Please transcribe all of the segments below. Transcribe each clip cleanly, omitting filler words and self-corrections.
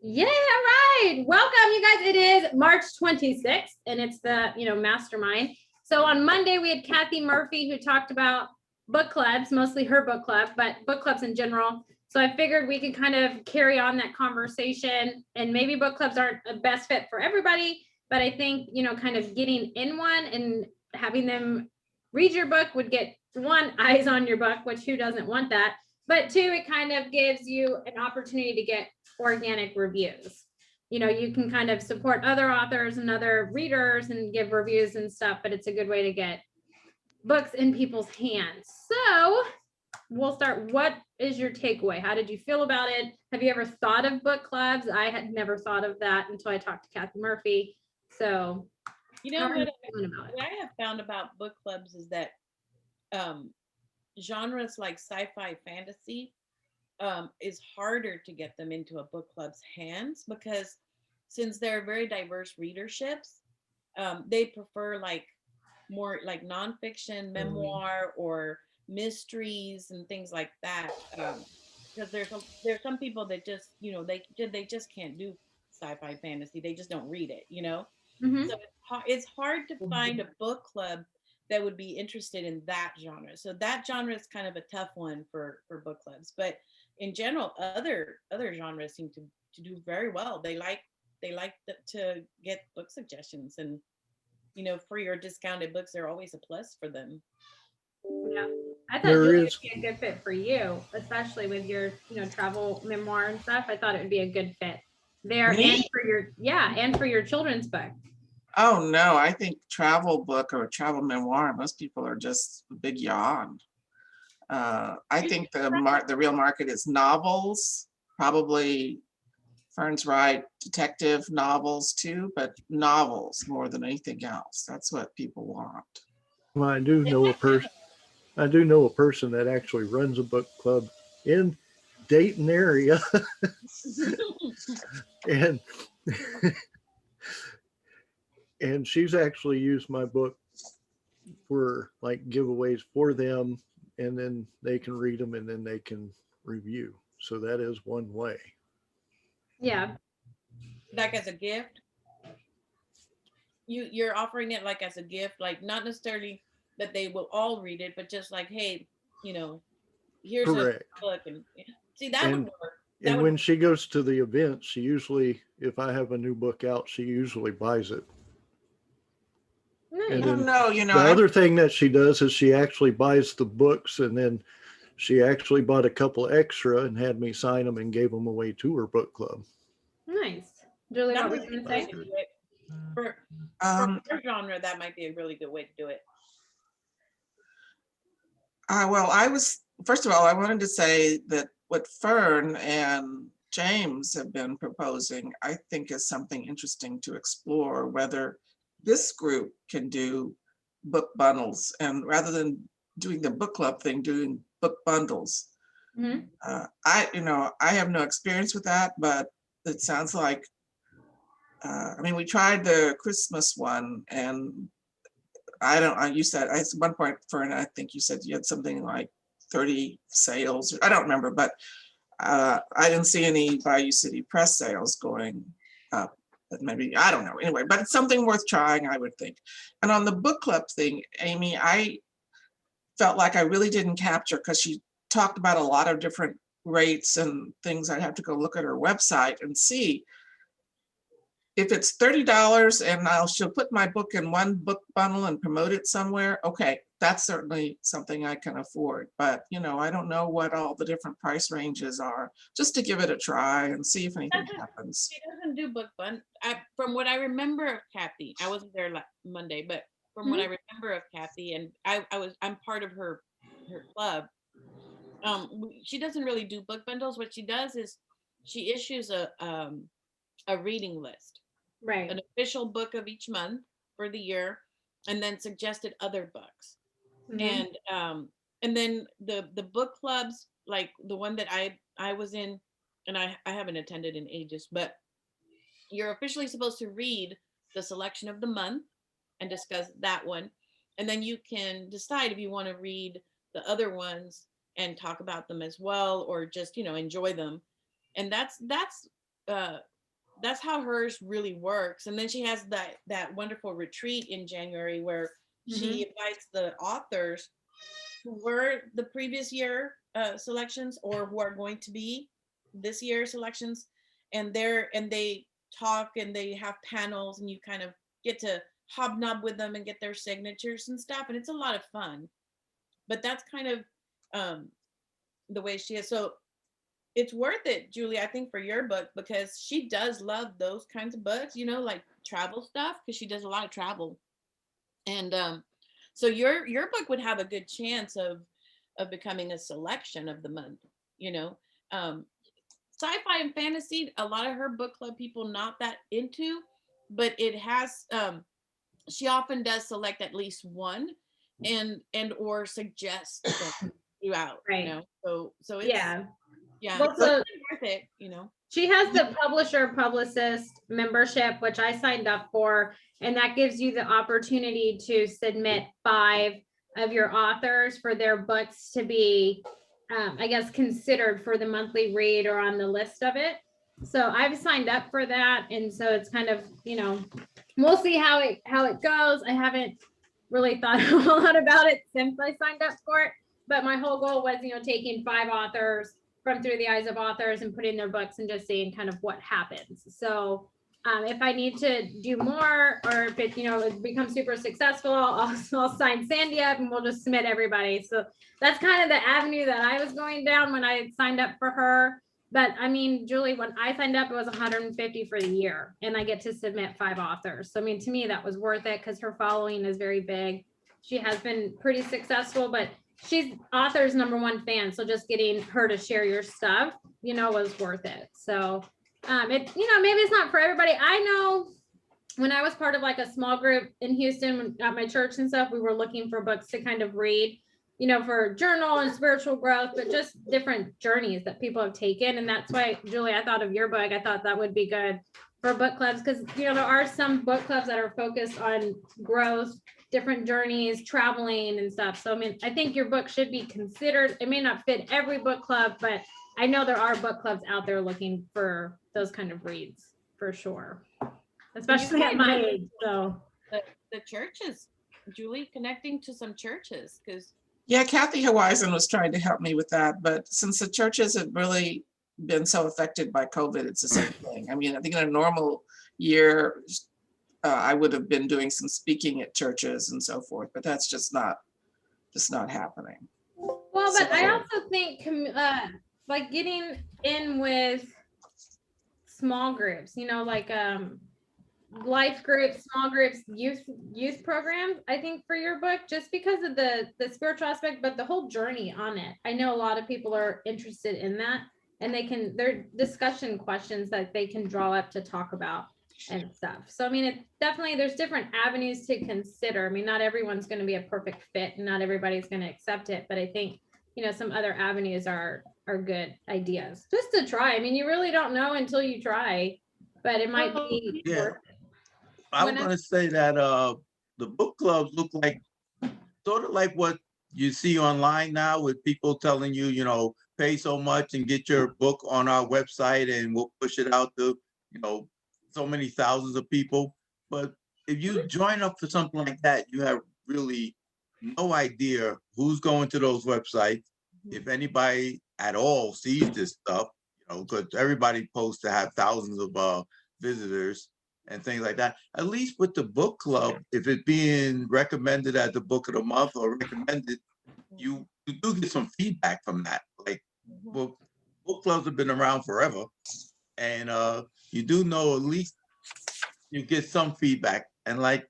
Yay, all right. Welcome, you guys. It is March 26th, and it's the, Mastermind. So on Monday, we had Kathy Murphy, who talked about book clubs, mostly her book club, but book clubs in general. So I figured we could kind of carry on that conversation, and maybe book clubs aren't the best fit for everybody, but I think, kind of getting in one and having them read your book would get, one, eyes on your book, which who doesn't want that? But two, it kind of gives you an opportunity to get organic reviews. You can kind of support other authors and other readers and give reviews and stuff, but it's a good way to get books in people's hands. So we'll start. What is your takeaway? How did you feel about it? Have you ever thought of book clubs? I had never thought of that until I talked to Kathy Murphy. So what I have found about book clubs is that genres like sci-fi fantasy is harder to get them into a book club's hands because since they're very diverse readerships, they prefer like more like nonfiction, memoir, or mysteries and things like that. Because there's some people that just they just can't do sci-fi fantasy. They just don't read it. Mm-hmm. So it's hard to find a book club that would be interested in that genre. So that genre is kind of a tough one for book clubs. But in general, other genres seem to do very well. They like to get book suggestions, and free or discounted books are always a plus for them. Yeah, I thought this would be a good fit for you, especially with your, travel memoir and stuff. I thought it would be a good fit there. Me? And for your children's book. Oh no, I think travel book or travel memoir, most people are just a big yawn. I think the real market is novels, probably Fern's right, detective novels too, but novels more than anything else. That's what people want. Well, I do know a person that actually runs a book club in Dayton area, and and she's actually used my book for like giveaways for them, and then they can read them and then they can review. So that is one way. Yeah. Like as a gift, you're offering it like as a gift, like not necessarily that they will all read it, but just like, hey, here's Correct. a book, and see that would work. And when she goes to the event, she usually, if I have a new book out, she usually buys it. Nice. And then the other thing that she does is she actually buys the books, and then she actually bought a couple extra and had me sign them and gave them away to her book club. Nice. Julie, what were you going to say? For her genre, that might be a really good way to do it. Well, first of all, I wanted to say that what Fern and James have been proposing, I think is something interesting to explore, whether this group can do book bundles, and rather than doing the book club thing, doing book bundles. Mm-hmm. I have no experience with that, but it sounds like, we tried the Christmas one, and you said at one point, Fern, I think you said you had something like 30 sales. I don't remember, but I didn't see any Bayou City Press sales going up. But maybe, I don't know. Anyway, but it's something worth trying, I would think. And on the book club thing, Amy, I felt like I really didn't capture, because she talked about a lot of different rates and things. I'd have to go look at her website and see. If it's $30 and she'll put my book in one book bundle and promote it somewhere, okay, that's certainly something I can afford. But, I don't know what all the different price ranges are, just to give it a try and see if anything happens. She doesn't do book bundle. From what I remember of Kathy, I wasn't there Monday, but from what I remember of Kathy, and I'm part of her club. She doesn't really do book bundles. What she does is she issues a reading list. Right. An official book of each month for the year, and then suggested other books. Mm-hmm. And then the book clubs, like the one that I was in, and I haven't attended in ages, but you're officially supposed to read the selection of the month and discuss that one, and then you can decide if you want to read the other ones and talk about them as well, or just enjoy them. And that's that's how hers really works. And then she has that wonderful retreat in January where she invites the authors who were the previous year selections or who are going to be this year's selections, and they talk and they have panels and you kind of get to hobnob with them and get their signatures and stuff, and it's a lot of fun. But that's kind of um, the way she is. So it's worth it, Julie, I think, for your book, because she does love those kinds of books, like travel stuff, because she does a lot of travel. And so your book would have a good chance of becoming a selection of the month, you know. Sci-fi and fantasy, a lot of her book club people not that into, but it has she often does select at least one and or suggest them throughout, Right. So it's Yeah. yeah, Well, it's so worth it. she has the publisher publicist membership, which I signed up for, and that gives you the opportunity to submit 5 of your authors for their books to be, I guess, considered for the monthly read or on the list of it. So I've signed up for that, and so it's kind of, we'll see how it goes. I haven't really thought a whole lot about it since I signed up for it, but my whole goal was, taking 5 authors from Through the Eyes of Authors and putting their books and just seeing kind of what happens. So if I need to do more, or if it becomes super successful, I'll sign Sandy up and we'll just submit everybody. So that's kind of the avenue that I was going down when I signed up for her. But I mean, Julie, when I signed up, it was 150 for the year, and I get to submit 5 authors. So I mean, to me, that was worth it because her following is very big. She has been pretty successful, but she's author's #1 fan. So just getting her to share your stuff, was worth it. So maybe it's not for everybody. I know when I was part of like a small group in Houston at my church and stuff, we were looking for books to kind of read, for journal and spiritual growth, but just different journeys that people have taken. And that's why, Julie, I thought of your book. I thought that would be good for book clubs because, there are some book clubs that are focused on growth, different journeys, traveling and stuff. So, I mean, I think your book should be considered. It may not fit every book club, but I know there are book clubs out there looking for those kind of reads for sure, especially at my age. So the churches, Julie, connecting to some churches, because Yeah, Kathy Horizon was trying to help me with that, but since the churches have really been so affected by COVID, it's the same thing. I mean, I think in a normal year, I would have been doing some speaking at churches and so forth, but that's just not happening. Well, but I also think like getting in with small groups, like life groups, small groups, youth programs, I think for your book, just because of the spiritual aspect, but the whole journey on it. I know a lot of people are interested in that, and they're discussion questions that they can draw up to talk about and stuff. So I mean, it definitely, there's different avenues to consider. I mean, not everyone's going to be a perfect fit and not everybody's going to accept it, but I think some other avenues are good ideas just to try. I mean, you really don't know until you try, but it might be Yeah. worth it. I was going to say that the book clubs look like sort of like what you see online now with people telling you, pay so much and get your book on our website and we'll push it out to, so many thousands of people. But if you join up for something like that, you have really no idea who's going to those websites, if anybody at all sees this stuff, because everybody posts to have thousands of visitors and things like that. At least with the book club, if it's being recommended as the book of the month or recommended, you do get some feedback from that. Like book clubs have been around forever, and you do know at least you get some feedback. And like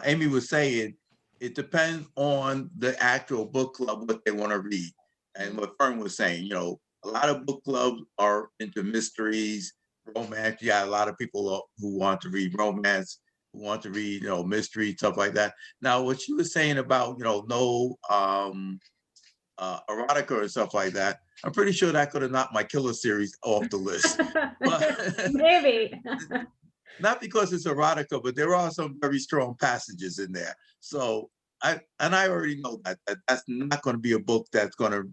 Amy was saying, it depends on the actual book club, what they want to read. And what Fern was saying, a lot of book clubs are into mysteries, romance. You got a lot of people who want to read romance, who want to read, mystery, stuff like that. Now, what she was saying about, no erotica or stuff like that, I'm pretty sure that could have knocked my killer series off the list. But Maybe. not because it's erotica, but there are some very strong passages in there. So I already know that that's not going to be a book that's going to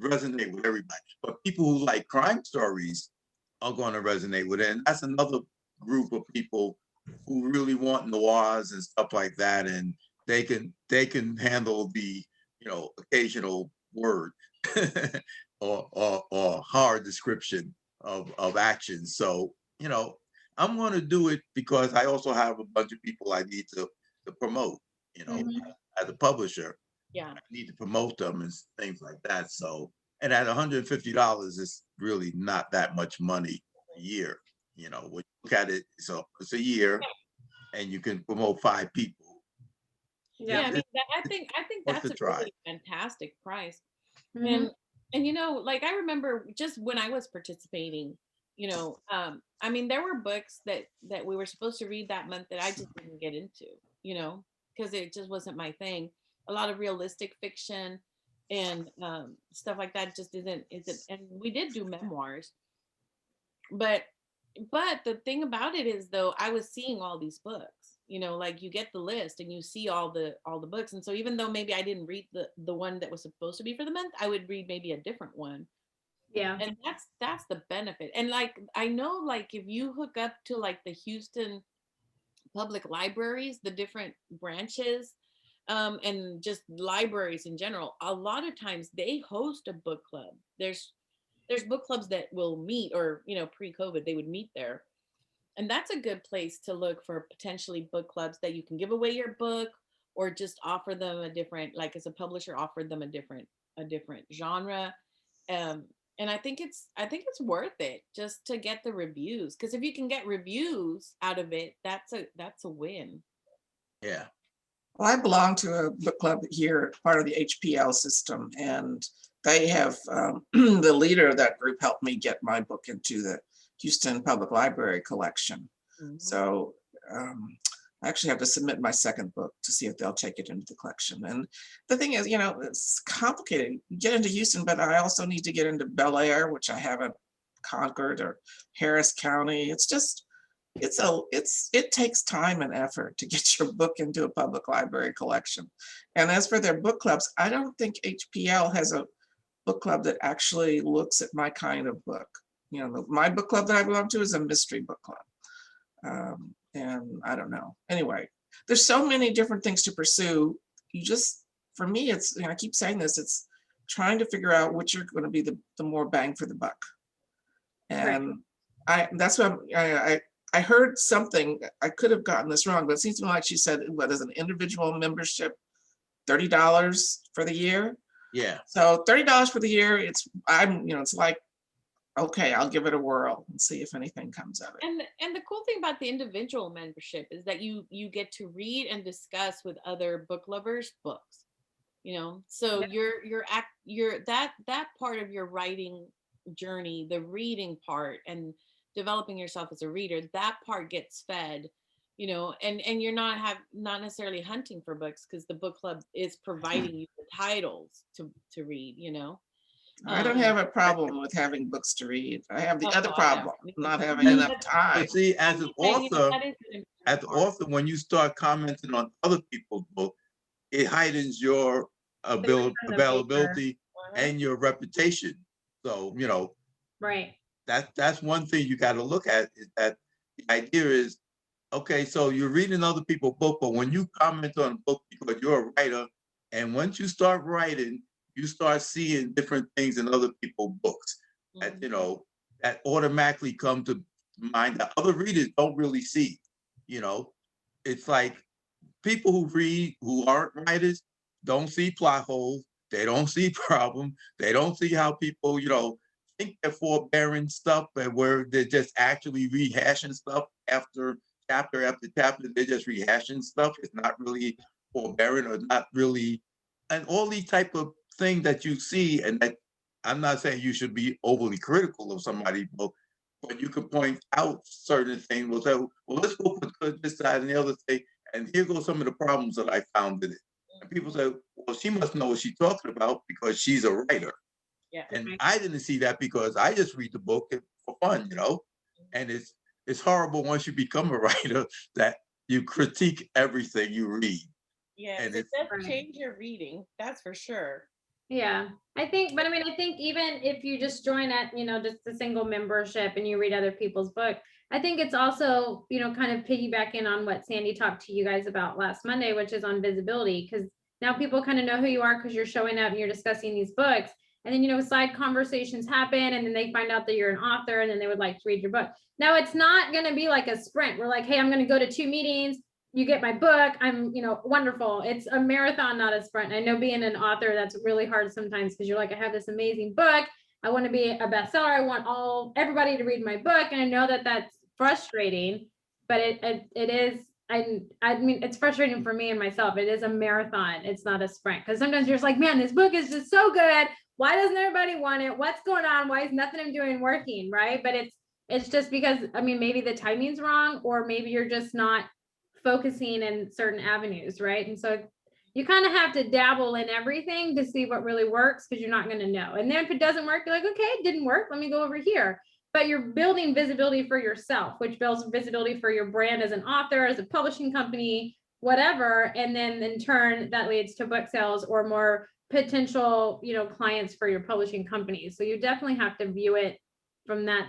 resonate with everybody. But people who like crime stories, are going to resonate with it. And that's another group of people who really want noirs and stuff like that, and they can handle the occasional word or hard description of action. So I'm going to do it because I also have a bunch of people I need to promote. As a publisher, Yeah. I need to promote them and things like that. So, and at $150, it's really not that much money a year. When you look at it, so it's a year, and you can promote 5 people. Yeah, I Yeah. mean, I think Worth that's a a try. really fantastic price. Mhm. And like I remember just when I was participating, I mean, there were books that we were supposed to read that month that I just didn't get into, because it just wasn't my thing. A lot of realistic fiction and stuff like that just isn't. And we did do memoirs, but the thing about it is, though, I was seeing all these books, like you get the list and you see all the books. And so even though maybe I didn't read the one that was supposed to be for the month, I would read maybe a different one. Yeah. And that's the benefit. And like I know, like if you hook up to like the Houston public libraries, the different branches, and just libraries in general, a lot of times they host a book club. There's book clubs that will meet, or pre-COVID they would meet there. And that's a good place to look for potentially book clubs that you can give away your book, or just offer them a different, like as a publisher, offer them a different genre. um and I think it's worth it just to get the reviews, because if you can get reviews out of it, that's a win. Yeah. Well, I belong to a book club here, part of the HPL system, and they have the leader of that group helped me get my book into the Houston Public Library collection. Mhm. So I actually have to submit my second book to see if they'll take it into the collection. And the thing is, it's complicated. You get into Houston, but I also need to get into Bel Air, which I haven't conquered, or Harris County. It's just, it takes time and effort to get your book into a public library collection. And as for their book clubs, I don't think HPL has a book club that actually looks at my kind of book. My book club that I belong to is a mystery book club. And I don't know. Anyway, there's so many different things to pursue. For me, it's, I keep saying this, it's trying to figure out which are going to be the more bang for the buck. And that's what I heard something, I could have gotten this wrong, but it seems to me like she said, what is an individual membership, $30 for the year? Yeah. So $30 for the year, it's like, okay, I'll give it a whirl and see if anything comes of it. And the cool thing about the individual membership is that you get to read and discuss with other book lovers books, so you're that part of your writing journey, the reading part and developing yourself as a reader, that part gets fed, and you're not necessarily hunting for books, because the book club is providing you the titles to read. I don't have a problem with having books to read. I have the other I problem, know. not having enough time. But see, as an author, when you start commenting on other people's books, it heightens your availability and your reputation. So, Right. that's one thing you got to look at, is that the idea is, okay, so you're reading other people's book, but when you comment on a book because you're a writer, and once you start writing, you start seeing different things in other people's books that, that automatically come to mind that other readers don't really see. It's like people who read, who aren't writers, don't see plot holes. They don't see problems. They don't see how people, think they're forbearing stuff, and where they're just actually rehashing stuff after chapter after chapter. They're just rehashing stuff. It's not really forbearing, or not really, and all these type of things that you see. And that, I'm not saying you should be overly critical of somebody, but you can point out certain things. We'll say, well, let's go put this side and the other thing, and here goes some of the problems that I found in it. And people say, well, she must know what she's talking about because she's a writer. Yeah. And I didn't see that because I just read the book for fun, and it's horrible once you become a writer that you critique everything you read. Yeah, And it does change your reading, that's for sure. Yeah, I think, but I mean, I think even if you just join at, just a single membership and you read other people's book, I think it's also, kind of piggybacking on what Sandy talked to you guys about last Monday, which is on visibility, because now people kind of know who you are because you're showing up and you're discussing these books. And then, side conversations happen and then they find out that you're an author and then they would like to read your book. Now, it's not going to be like a sprint. We're like, hey, I'm going to go to 2 meetings. You get my book. I'm, wonderful. It's a marathon, not a sprint. I know being an author, that's really hard sometimes because you're like, I have this amazing book. I want to be a bestseller. I want everybody to read my book. And I know that that's frustrating, but it is, I mean, it's frustrating for me and myself. It is a marathon. It's not a sprint. Because sometimes you're just like, man, this book is just so good. Why doesn't everybody want it? What's going on? Why is nothing I'm doing working? Right. But it's just because, I mean, maybe the timing's wrong, or maybe you're just not focusing in certain avenues, right? And so you kind of have to dabble in everything to see what really works, because you're not going to know. And then if it doesn't work, you're like, okay, it didn't work. Let me go over here. But you're building visibility for yourself, which builds visibility for your brand as an author, as a publishing company, whatever. And then in turn, that leads to book sales or more potential, clients for your publishing companies. So you definitely have to view it from that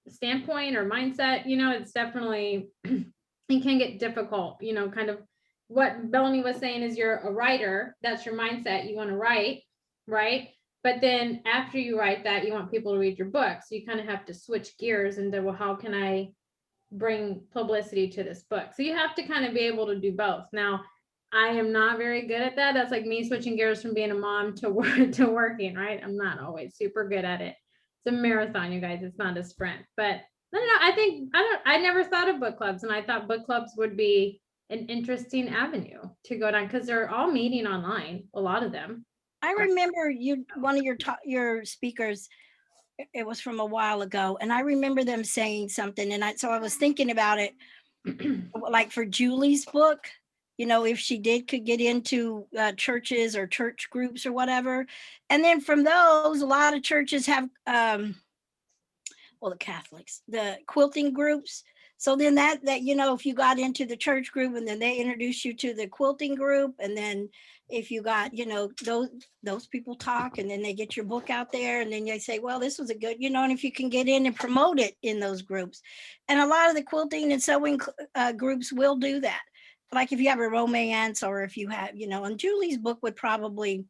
standpoint or mindset. It's definitely it can get difficult, kind of what Bellamy was saying is you're a writer. That's your mindset. You want to write, right? But then after you write that, you want people to read your book. So you kind of have to switch gears into, well, how can I bring publicity to this book? So you have to kind of be able to do both. Now, I am not very good at that. That's like me switching gears from being a mom to working, right? I'm not always super good at it. It's a marathon, you guys. It's not a sprint. But I don't know. I never thought of book clubs, and I thought book clubs would be an interesting avenue to go down, because they're all meeting online, a lot of them. I remember one of your speakers, it was from a while ago, and I remember them saying something, and so I was thinking about it, like for Julie's book, if she could get into churches or church groups or whatever. And then from those, a lot of churches have, the Catholics, the quilting groups. So then that, if you got into the church group and then they introduce you to the quilting group, and then if you got, those people talk, and then they get your book out there, and then they say, well, this was a good, and if you can get in and promote it in those groups. And a lot of the quilting and sewing groups will do that. Like if you have a romance, or if you have, and Julie's book would probably,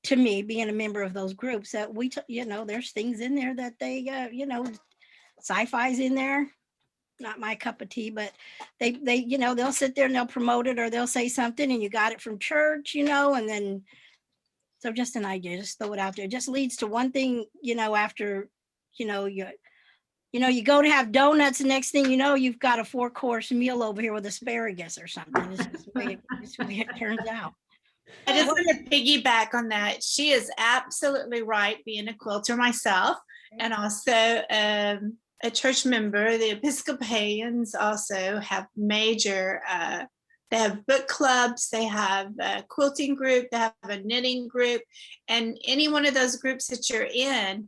to me, being a member of those groups, that there's things in there that they, sci-fi's in there. Not my cup of tea, but they they'll sit there and they'll promote it, or they'll say something and you got it from church, and then, so just an idea, just throw it out there. It just leads to one thing, after, you go to have donuts, the next thing you know, you've got a 4-course meal over here with asparagus or something. It's just the way it turns out. I just want to piggyback on that. She is absolutely right, being a quilter myself, and also a church member. The Episcopalians also have major, they have book clubs, they have a quilting group, they have a knitting group, and any one of those groups that you're in,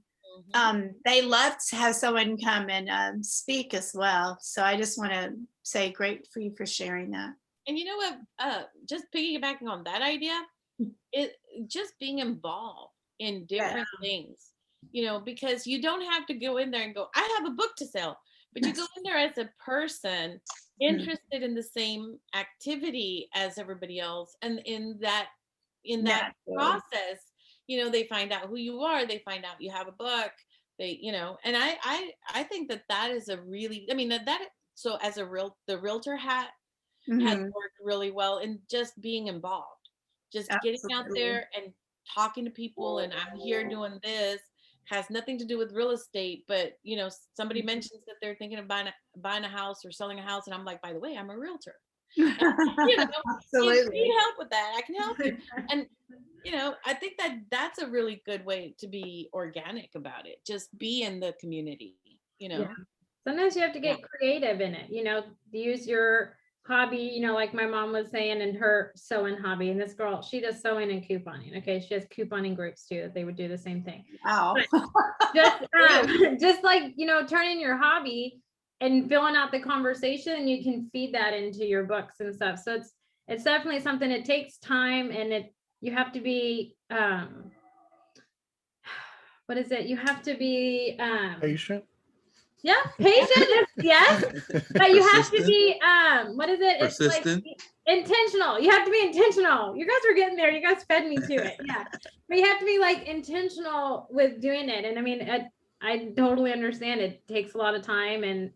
they love to have someone come and speak as well. So I just want to say great for you for sharing that. And you know what, just piggybacking on that idea, it just being involved in different things, because you don't have to go in there and go, I have a book to sell, but you go in there as a person interested in the same activity as everybody else. And in that process, they find out who you are, they find out you have a book, and I think that is a really, so as the realtor hat has worked really well in just being involved, just getting out there and talking to people, and I'm here doing this, has nothing to do with real estate, but somebody mentions that they're thinking of buying a house or selling a house, and I'm like, by the way, I'm a realtor. And, Absolutely. if you need help with that, I can help you. And I think that's a really good way to be organic about it. Just be in the community. Sometimes you have to get creative in it. Use your hobby, like my mom was saying, in her sewing hobby. And this girl, she does sewing and couponing. Okay, she has couponing groups too, that they would do the same thing. Wow. Just like, turning your hobby and filling out the conversation, you can feed that into your books and stuff. So it's definitely something. It takes time, and you have to be, what is it? You have to be, Patient. yeah, patient, yes. But you have to Persistent? be, what is it? It's like Persistent? intentional. You have to be intentional. You guys were getting there. You guys fed me to it. Yeah. But you have to be like intentional with doing it. And I mean, I totally understand it takes a lot of time, and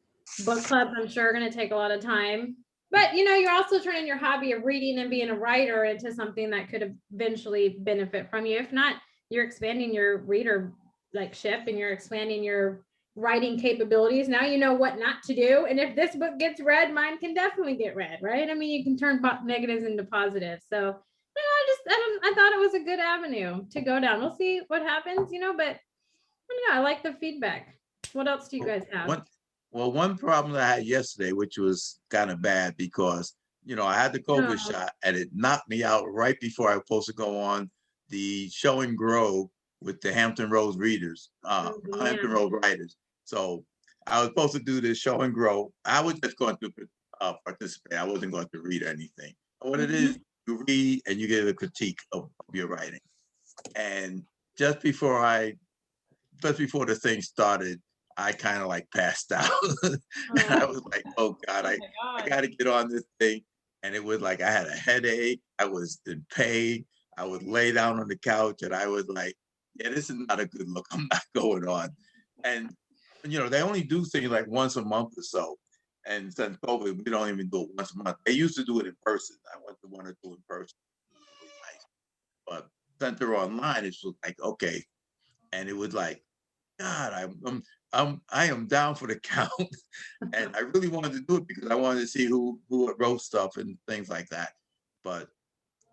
book clubs, I'm sure, are going to take a lot of time. But you know, you're also turning your hobby of reading and being a writer into something that could eventually benefit from you. If not, you're expanding your reader like ship, and you're expanding your writing capabilities. Now you know what not to do. And if this book gets read, mine can definitely get read, right? I mean, you can turn negatives into positives. So, you know, I thought it was a good avenue to go down. We'll see what happens, you know, but I don't know, I like the feedback. What else do you guys have? One problem that I had yesterday, which was kind of bad because, you know, I had the COVID Oh. shot and it knocked me out right before I was supposed to go on the show and grow with the Hampton Roads readers, Hampton Road writers. So I was supposed to do this show and grow. I was just going to participate. I wasn't going to read anything. What it is, you read and you get a critique of your writing. And just before the thing started, I kind of like passed out. I was like, oh God, I got to get on this thing. And it was like, I had a headache. I was in pain. I would lay down on the couch and I was like, yeah, this is not a good look. I'm not going on. And, you know, they only do things like once a month or so. And since COVID, we don't even do it once a month. They used to do it in person. I went to one or two in person. But since they're online, it's like, okay. And it was like, God, I am down for the count. And I really wanted to do it because I wanted to see who wrote stuff and things like that. But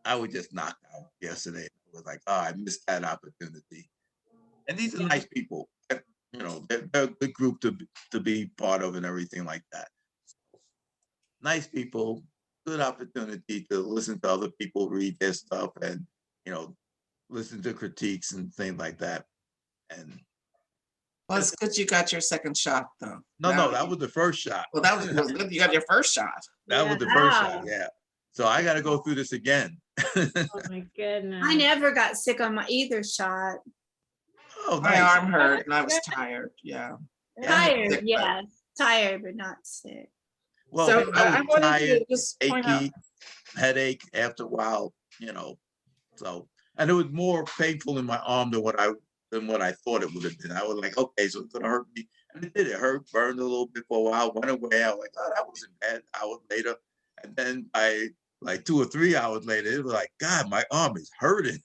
I was just knocked out yesterday. It was like, oh, I missed that opportunity. And these are nice people. You know, they're a good group to be part of and everything like that. Nice people, good opportunity to listen to other people read their stuff and, you know, listen to critiques and things like that. And Well, it's good you got your second shot, though. no, that was the first shot. Well, that was good. You got your first shot. That was the first shot, yeah. So I got to go through this again. Oh my goodness. I never got sick on my either shot. Oh, My nice. arm hurt and I was tired. Yeah. Tired, yes. Tired, but not sick. Well, So I I was wanted tired, to just point out. achy, headache after a while, you know. So, and it was more painful in my arm than what I thought it would have been. I was like, okay, so it's gonna hurt me. And it did. It hurt, burned a little bit for a while, went away. I was like, oh, that wasn't bad. Hours later. And then like 2 or 3 hours later, it was like, God, my arm is hurting.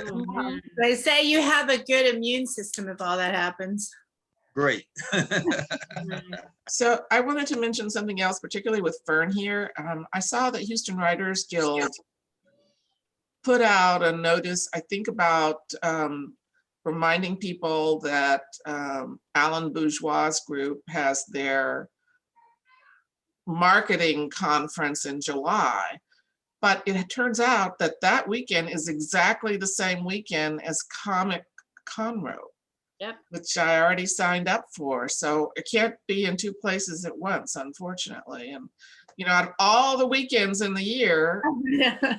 Oh, man. They say you have a good immune system if all that happens. Great. So I wanted to mention something else, particularly with Fern here. I saw that Houston Writers Guild put out a notice, I think about reminding people that Alan Bourgeois' group has their marketing conference in July. But it turns out that that weekend is exactly the same weekend as Comic Conroe. Yep. Which I already signed up for. So it can't be in two places at once, unfortunately. And, you know, out of all the weekends in the year,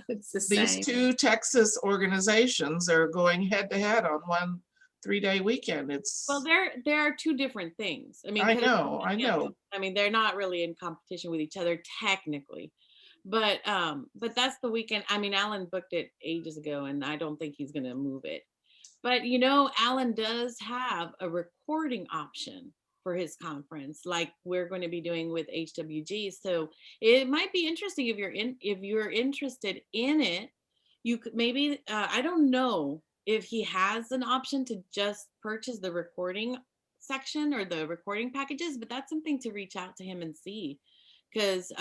It's the these same. two Texas organizations are going head to head on one 3-day weekend. It's, Well, there are two different things. I mean, I 'cause, know. I mean, they're not really in competition with each other technically, but that's the weekend. I mean, Alan booked it ages ago, and I don't think he's gonna move it. But you know, Alan does have a recording option for his conference, like we're going to be doing with HWG. So it might be interesting if you're interested in it. You could maybe I don't know if he has an option to just purchase the recording section or the recording packages, but that's something to reach out to him and see, because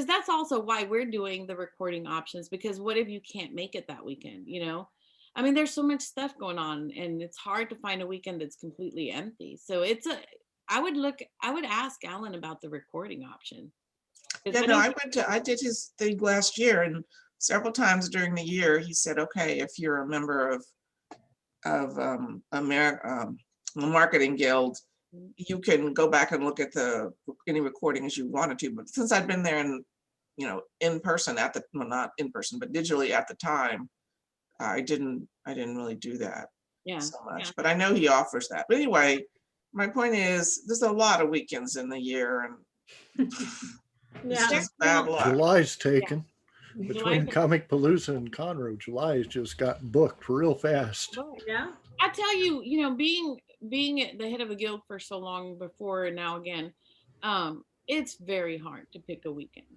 that's also why we're doing the recording options, because what if you can't make it that weekend, you know? I mean, there's so much stuff going on and it's hard to find a weekend that's completely empty. So I would ask Alan about the recording option. yeah, no, I did his thing last year, and several times during the year, he said, okay, if you're a member of the marketing guild, you can go back and look at any recordings you wanted to. But since I've been there and, you know, in person well, not in person, but digitally at the time, I didn't really do that Yeah. so much, yeah. but I know he offers that. But anyway, my point is, there's a lot of weekends in the year, and it's Yeah. just bad luck. July's taken. July's Between Comic Palooza and Conroe, July's just got booked real fast. Yeah. I tell you, being at the head of a guild for so long before and now again, it's very hard to pick a weekend.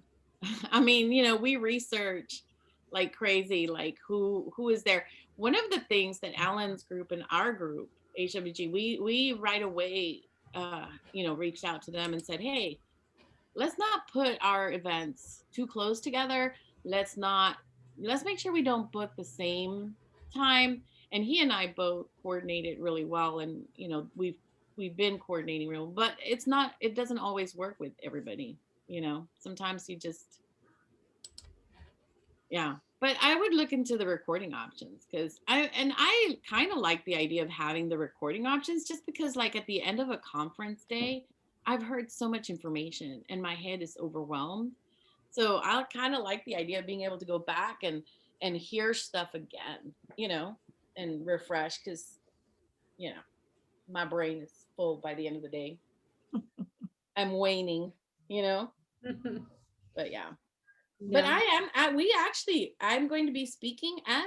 I mean, we research like crazy, like who is there. One of the things that Alan's group and our group, HWG, we right away, reached out to them and said, hey, let's not put our events too close together. Let's make sure we don't book the same time. And he and I both coordinated really well, and we've been coordinating real, but it doesn't always work with everybody. Sometimes you just, yeah. But I would look into the recording options, because I kind of like the idea of having the recording options, just because like at the end of a conference day, I've heard so much information and my head is overwhelmed. So I kind of like the idea of being able to go back and hear stuff again, and refresh, because, my brain is full by the end of the day. I'm waning, but yeah. But I'm going to be speaking at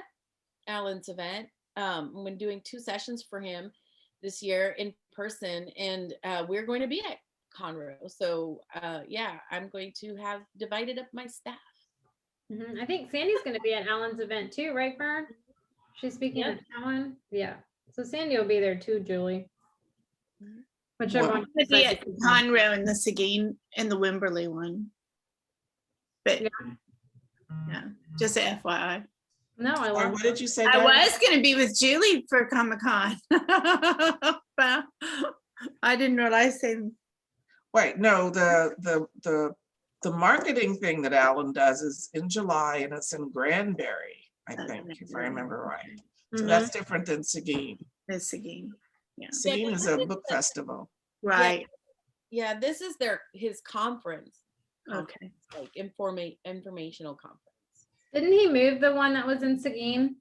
Alan's event. I'm doing 2 sessions for him this year in person, and we're going to be at Conroe. So yeah, I'm going to have divided up my staff. I think Sandy's going to be at Alan's event too, right, Fern? She's speaking Yep. at Alan. Yeah. So Sandy will be there too, Julie. Whichever Well, one. I'm gonna be at Conroe and the Seguin and the Wimberley one. But yeah, just a FYI. No, I Or love what did you say? I Diane? was gonna be with Julie for Comic-Con. But I didn't realize they. Wait, no, the marketing thing that Alan does is in July, and it's in Granbury, I think, if I remember right. So Mhm. that's different than Seguin. The Seguin, Seguin is a book festival. right? Yeah, this is his conference. Okay. Like informational conference. Didn't he move the one that was in Seguin?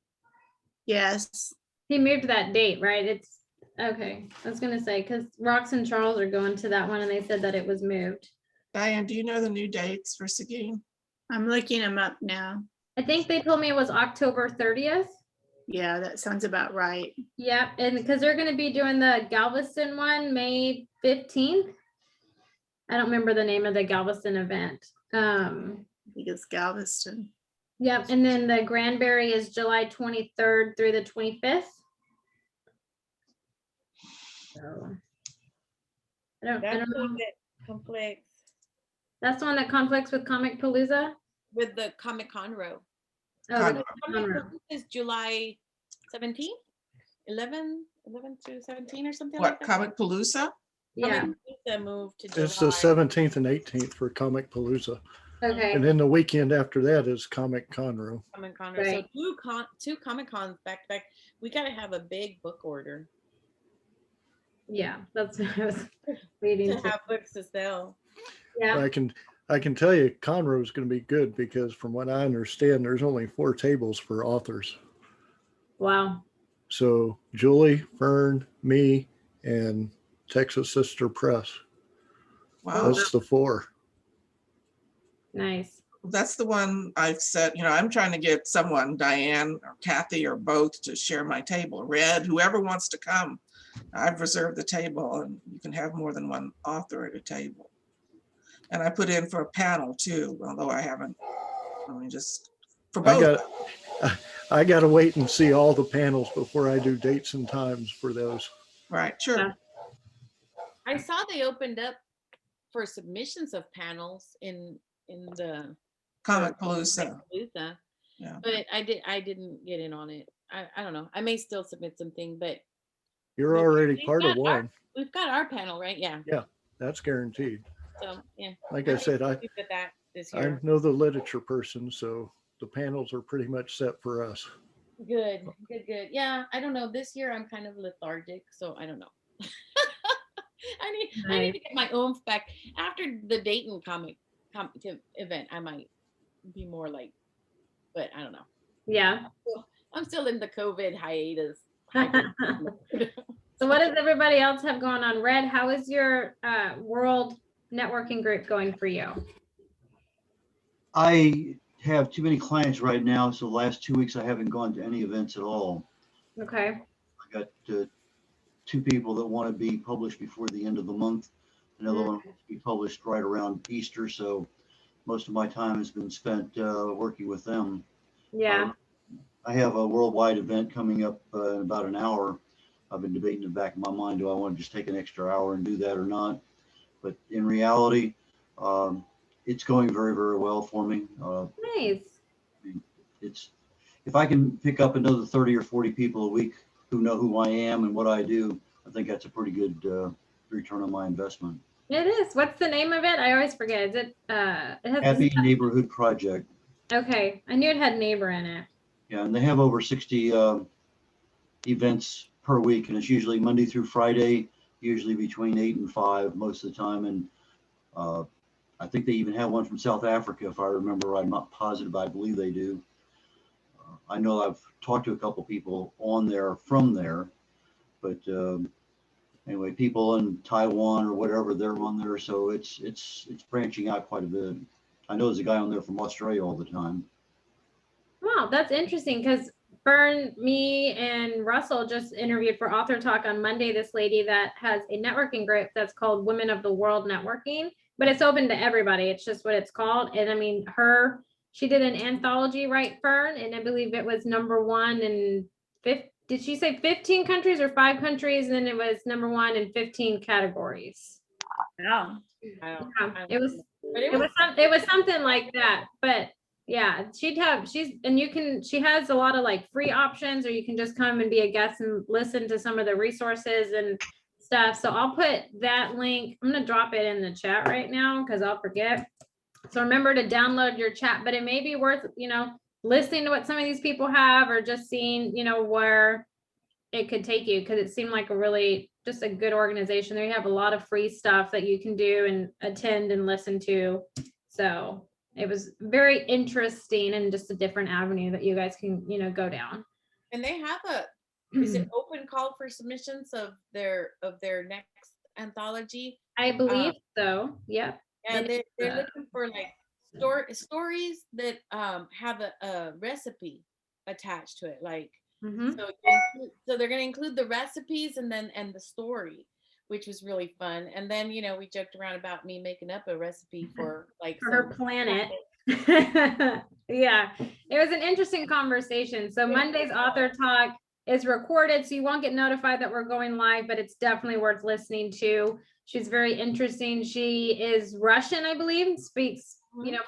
Yes. He moved that date, right? It's okay. I was gonna say, because Rox and Charles are going to that one, and they said that it was moved. Diane, do you know the new dates for Seguin? I'm looking them up now. I think they told me it was October 30th. Yeah, that sounds about right. Yep, and because they're gonna be doing the Galveston one May 15th. I don't remember the name of the Galveston event. I think it's Galveston. Yep, and then the Granbury is July 23rd through the 25th. So I don't That's know. the one that conflicts That's the one that conflicts with Comic Palooza. with the Comic Conroe. Oh, Conroe. the Comic Conroe. Palooza is July 17th, 11 through 17 or something What, like that. Comic Palooza? Yeah. Comic Palooza moved to July. It's the 17th and 18th for Comic Palooza. Okay. And then the weekend after that is Comic Conroe. Comic Con. Right. So two Comic Cons back to back. We got to have a big book order Yeah, that's what I was leading to to. have books to sell. Yeah. I can tell you Conroe is going to be good because from what I understand, there's only 4 tables for authors. Wow. So Julie, Fern, me, and Texas Sister Press. Wow, That's the 4. Nice. that's the one I've said, I'm trying to get someone, Diane or Kathy or both, to share my table. Red, whoever wants to come. I've reserved the table, and you can have more than one author at a table. And I put in for a panel too, although I haven't, just for both. I got to wait and see all the panels before I do dates and times for those. Right, sure. Yeah. I saw they opened up for submissions of panels in the Comic Palooza. Palooza, Yeah. but I didn't get in on it. I don't know. I may still submit something, but You're already part of one. we've got our panel, right? Yeah. That's guaranteed. So yeah. Like I said, I Keep at that this I year. know the literature person, so the panels are pretty much set for us. Good. Yeah, I don't know. This year I'm kind of lethargic, so I don't know. I need to get my oomph back after the Dayton comic event. I might be more like, but I don't know. Yeah. I'm still in the COVID hiatus. So what does everybody else have going on? Red, how is your world networking group going for you? I have too many clients right now, so the last 2 weeks I haven't gone to any events at all. Okay. I got 2 people that want to be published before the end of the month. Another one wants to be published right around Easter, so most of my time has been spent working with them. Yeah. I have a worldwide event coming up in about an hour. I've been debating in the back of my mind, do I want to just take an extra hour and do that or not? But in reality, it's going very, very well for me. Nice. It's if I can pick up another 30 or 40 people a week who know who I am and what I do, I think that's a pretty good return on my investment. It is. What's the name of it? I always forget. Is it it has Happy Neighborhood Project. Okay. I knew it had neighbor in it. Yeah, and they have over 60 events per week, and it's usually Monday through Friday, usually between 8 and 5 most of the time. And I think they even have one from South Africa, if I remember right. I'm not positive, but I believe they do. I know I've talked to a couple people on there from there, but anyway, people in Taiwan or whatever, they're on there, so it's branching out quite a bit. I know there's a guy on there from Australia all the time. Wow, that's interesting because Fern, me, and Russell just interviewed for Author Talk on Monday this lady that has a networking group that's called Women of the World Networking, but it's open to everybody. It's just what it's called. And I mean, she did an anthology, right, Fern? And I believe it was #1 in did she say 15 countries or 5 countries? And then it was #1 in 15 categories. Wow. Yeah, it was something like that. But yeah, she has a lot of like free options, or you can just come and be a guest and listen to some of the resources and stuff. So I'll put that link. I'm gonna drop it in the chat right now because I'll forget. So remember to download your chat, but it may be worth, listening to what some of these people have, or just seeing, where it could take you, because it seemed like just a good organization. They have a lot of free stuff that you can do and attend and listen to. So it was very interesting and just a different avenue that you guys can, go down. And they have is it open call for submissions of their next anthology? I believe so. Yep. And they're looking for like stories that have a recipe attached to it, like so they're going to include the recipes and the story, which was really fun. And then we joked around about me making up a recipe for her planet. Yeah, it was an interesting conversation. So Monday's Author Talk is recorded, so you won't get notified that we're going live, but it's definitely worth listening to. She's very interesting. She is Russian, I believe, speaks,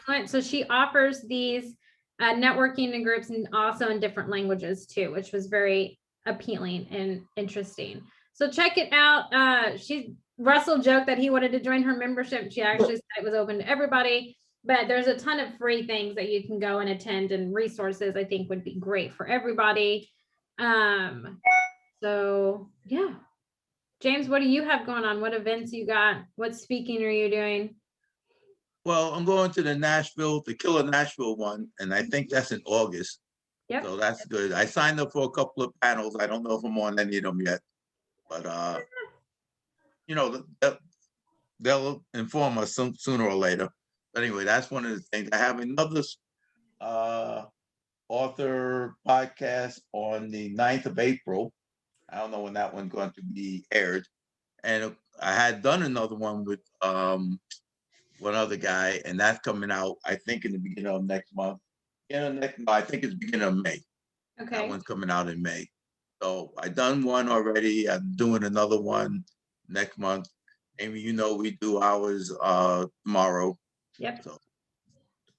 fluent. So she offers these networking and groups, and also in different languages too, which was very appealing and interesting. So check it out. Russell joked that he wanted to join her membership. She actually said it was open to everybody, but there's a ton of free things that you can go and attend, and resources I think would be great for everybody. So yeah. James, what do you have going on? What events you got? What speaking are you doing? Well, I'm going to the Killer Nashville one, and I think that's in August. Yep. So that's good. I signed up for a couple of panels. I don't know if I'm on any of them yet, but they'll inform us sooner or later. But anyway, that's one of the things. I have another author podcast on the 9th of April. I don't know when that one's going to be aired. And I had done another one with one other guy, and that's coming out, I think, in the beginning of next month. I think it's beginning of May. Okay. That one's coming out in May. So I done one already. I'm doing another one next month. Amy, we do ours tomorrow. Yep. So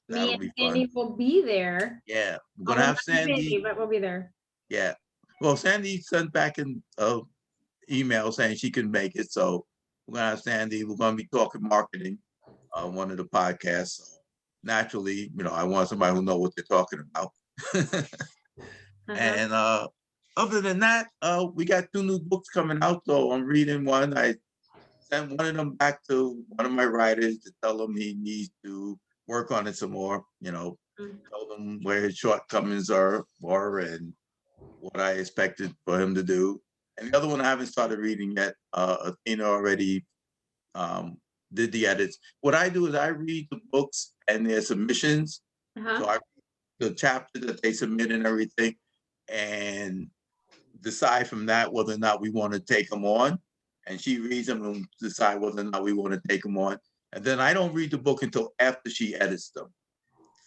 me and Sandy will be there. Yeah, we're gonna have Sandy, but we'll be there. Yeah. Well, Sandy sent back an email saying she can make it. So we're gonna have Sandy. We're gonna be talking marketing on one of the podcasts. So naturally, I want somebody who knows what they're talking about. And other than that, we got 2 new books coming out. So I'm reading one. I sent one of them back to one of my writers to tell him he needs to work on it some more, tell them where his shortcomings were, and what I expected for him to do. And the other one I haven't started reading yet. Athena already did the edits. What I do is I read the books and their submissions. So I read the chapter that they submit and everything, and decide from that whether or not we want to take them on. And she reads them and decide whether or not we want to take them on. And then I don't read the book until after she edits them.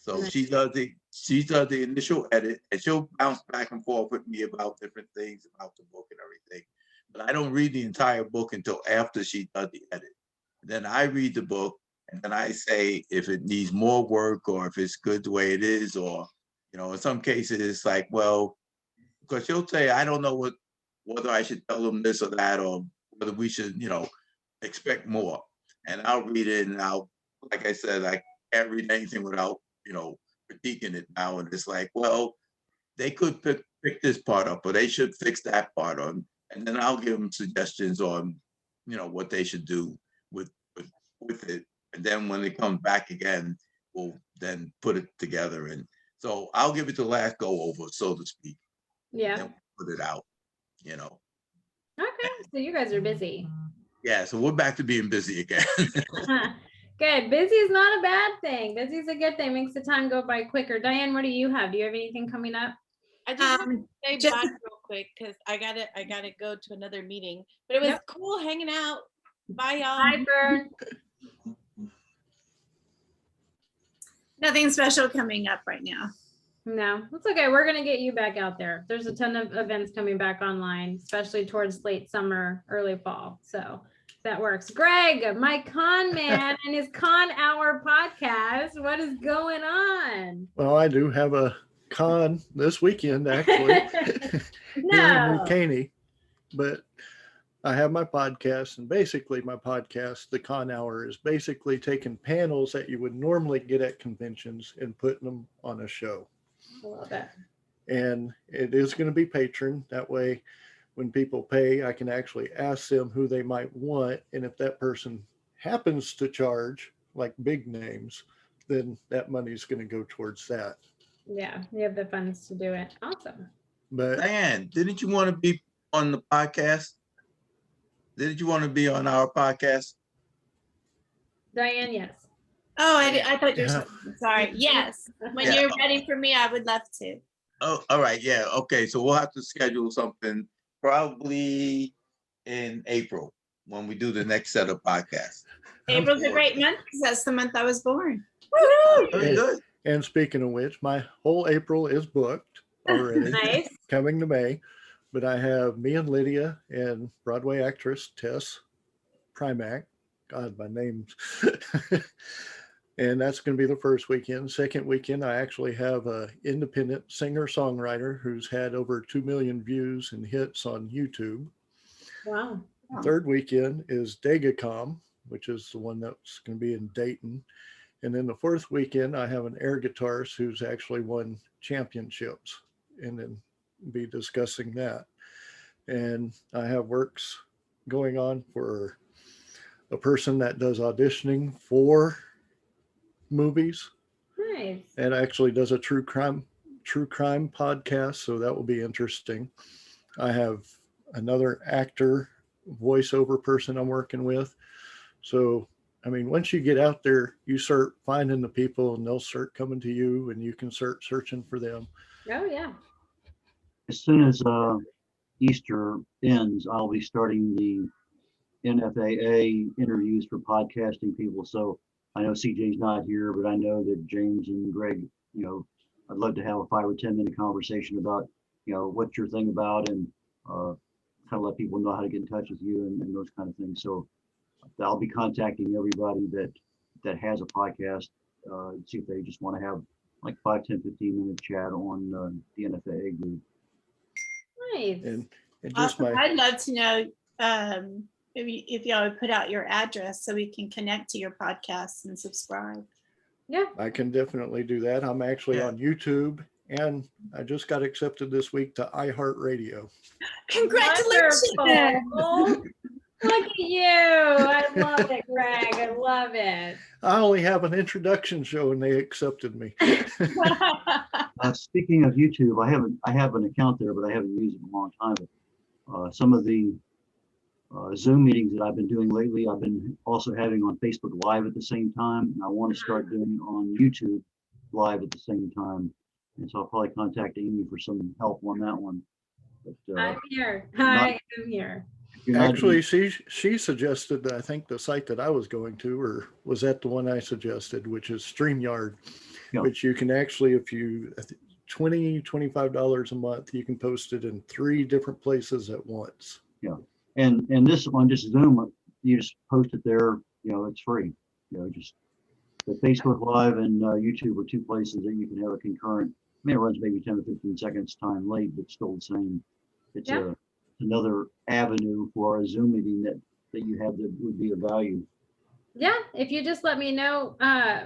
So she does the initial edit, and she'll bounce back and forth with me about different things about the book and everything. But I don't read the entire book until after she does the edit. Then I read the book, and then I say if it needs more work or if it's good the way it is, or in some cases it's like, well, because she'll say, I don't know whether I should tell them this or that, or whether we should, expect more. And I'll read it, and like I said, I can't read anything without, critiquing it now. And it's like, well, they could pick this part up, or they should fix that part on. And then I'll give them suggestions on, what they should do with it. And then when it comes back again, we'll then put it together. And so I'll give it the last go over, so to speak. Yeah. Then put it out, Okay, so you guys are busy. Yeah, so we're back to being busy again. Good. Busy is not a bad thing. Busy is a good thing. Makes the time go by quicker. Diane, what do you have? Do you have anything coming up? I just want to say just- bye real quick because I gotta go to another meeting. But it was cool hanging out. Bye, y'all. Bye, Fern. Nothing special coming up right now. No, it's okay. We're going to get you back out there. There's a ton of events coming back online, especially towards late summer, early fall. So that works. Greg, my con man and his Con Hour podcast. What is going on? Well, I do have a con this weekend, actually, here in New Caney, but I have my podcast, and basically my podcast, the Con Hour, is basically taking panels that you would normally get at conventions and putting them on a show. I love it. And it is going to be patron. That way, when people pay, I can actually ask them who they might want. And if that person happens to charge like big names, then that money is going to go towards that. Yeah, you have the funds to do it. Awesome. But Diane, didn't you want to be on the podcast? Didn't you want to be on our podcast? Diane, yes. Oh, I thought you were Yeah. sorry. Yes. When Yeah. you're ready for me, I would love to. Oh, all right. Yeah. Okay. So we'll have to schedule something probably in April when we do the next set of podcasts. April's a great month because that's the month I was born. Very good. And speaking of which, my whole April is booked already, Nice. coming to May. But I have me and Lydia and Broadway actress Tess Primack. God, my name's. And that's going to be the first weekend. Second weekend, I actually have an independent singer-songwriter who's had over 2 million views and hits on YouTube. Wow. Third weekend is Dagacom, which is the one that's going to be in Dayton. And then the fourth weekend, I have an air guitarist who's actually won championships, and then be discussing that. And I have works going on for a person that does auditioning for movies Nice. and actually does a true crime podcast. So that will be interesting. I have another actor, voiceover person I'm working with. So, I mean, once you get out there, you start finding the people and they'll start coming to you and you can start searching for them. Oh, yeah. As soon as Easter ends, I'll be starting the NFAA interviews for podcasting people. So I know CJ's not here, but I know that James and Greg, I'd love to have a 5 or 10 minute conversation about, what's your thing about, and kind of let people know how to get in touch with you and those kind of things. So I'll be contacting everybody that has a podcast, see if they just want to have like 5, 10, 15 minute chat on the NFAA group. Nice. And just Awesome. my, I'd love to know if y'all would put out your address so we can connect to your podcasts and subscribe. Yeah. I can definitely do that. I'm actually Yeah. on YouTube, and I just got accepted this week to iHeartRadio. Congratulations. Wonderful. Look at you. I love it, Greg. I love it. I only have an introduction show and they accepted me. Speaking of YouTube, I have an account there, but I haven't used it in a long time. But, some of the Zoom meetings that I've been doing lately, I've been also having on Facebook Live at the same time, and I want to start doing on YouTube Live at the same time. And so I'll probably contact Amy for some help on that one. But I'm here. I am here. if you're not Actually, she suggested, that I think the site that I was going to, or was that the one I suggested, which is StreamYard, Yeah. which you can actually, if you $25 a month, you can post it in 3 different places at once. and this one, just Zoom, you just post it there, it's free. Just the Facebook Live and YouTube are 2 places that you can have a concurrent. I mean, it runs maybe 10 to 15 seconds time late, but still the same. It's Yeah. Another avenue for a Zoom meeting that you have that would be of value. Yeah, if you just let me know,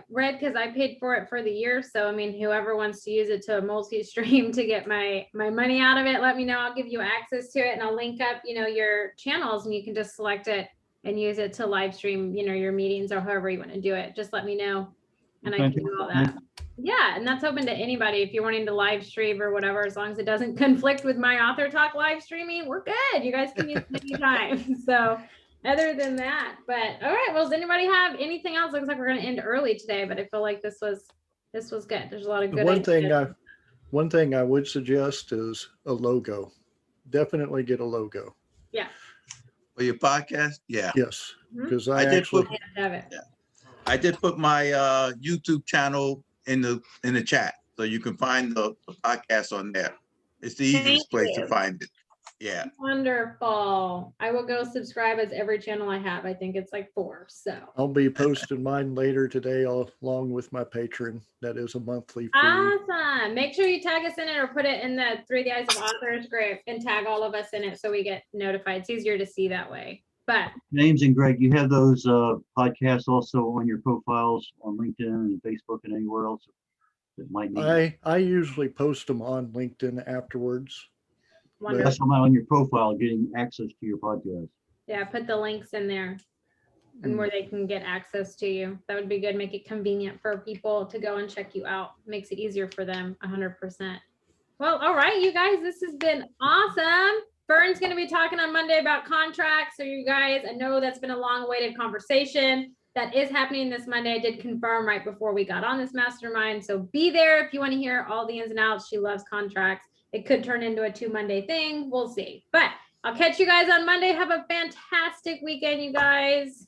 Red, because I paid for it for the year. So I mean, whoever wants to use it to multi-stream to get my money out of it, let me know. I'll give you access to it, and I'll link up, your channels, and you can just select it and use it to live stream, your meetings or however you want to do it. Just let me know, and I can do all that. Yeah, and that's open to anybody if you're wanting to live stream or whatever, as long as it doesn't conflict with my Author Talk live streaming, we're good. You guys can use it anytime. So other than that, but all right, well, does anybody have anything else? Looks like we're going to end early today, but I feel like this was good. There's a lot of good One thing I would suggest is a logo. Definitely get a logo. Yeah. For your podcast? Yeah. Yes, because I did put have it. I did put my YouTube channel in the chat, so you can find the podcast on there. It's the easiest place to find it. Yeah. Wonderful. I will go subscribe as every channel I have. I think it's like 4. So I'll be posting mine later today along with my patron. That is a monthly fee. awesome. Make sure you tag us in it or put it in the Through the Eyes of Authors group and tag all of us in it so we get notified. It's easier to see that way. But James and Greg, you have those podcasts also on your profiles on LinkedIn and Facebook and anywhere else that might need. I usually post them on LinkedIn afterwards. wonderful. That's on your profile, getting access to your podcast. Yeah, put the links in there and where they can get access to you. That would be good. Make it convenient for people to go and check you out. Makes it easier for them 100%. Well, all right, you guys, this has been awesome. Fern's going to be talking on Monday about contracts. So you guys, I know that's been a long awaited conversation that is happening this Monday. I did confirm right before we got on this mastermind. So be there if you want to hear all the ins and outs. She loves contracts. It could turn into a 2 Monday thing. We'll see. But I'll catch you guys on Monday. Have a fantastic weekend, you guys.